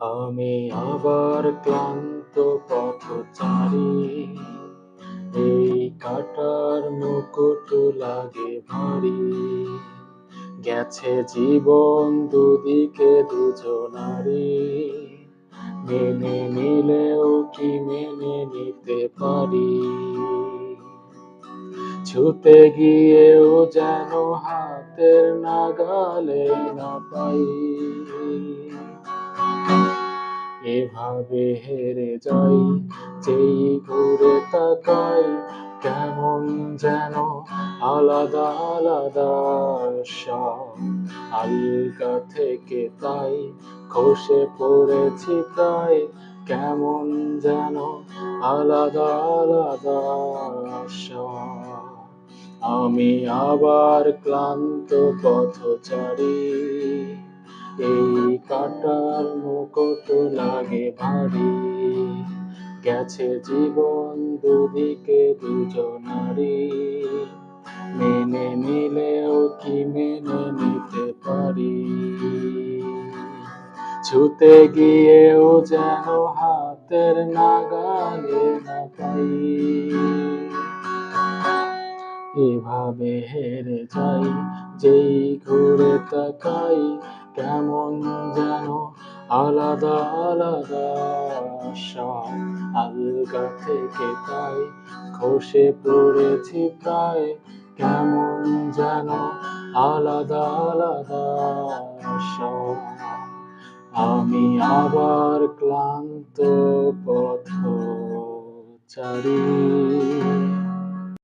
আমি আবার ক্লান্ত পথচারী, এই কাটার মুকুট লাগে ভারী। গেছে জীবন দুদিকে দুজনারই, মেনে নিলেও কি মেনে নিতে পারি? ছুতে গিয়েও যেন হাতের নাগালে না পাই। এভাবে হেরে যাই, যেই ঘুরে তাকাই, কেমন যেন আলাদা আলাদা সব। আলগা থেকে তাই খসে পড়েছি প্রায়, কেমন যেন আলাদা আলাদা সব। আমি আবার ক্লান্ত পথচারী, এই কাটার মুকুট লাগে ভারী। গেছে জীবন দুদিকে দুজনারই, মেনে নিলেও কি মেনে নিতে পারি? ছুতে গিয়েও যেন হাতের নাগালে না পাই। এভাবে হেরে যাই, যেই ঘুরে তাকাই, কেমন যেন আলাদা আলাদা সব। আলগা থেকে তাই খসে পড়েছি প্রায়, কেমন যেন আলাদা আলাদা সব। আমি আবার ক্লান্ত পথচারী।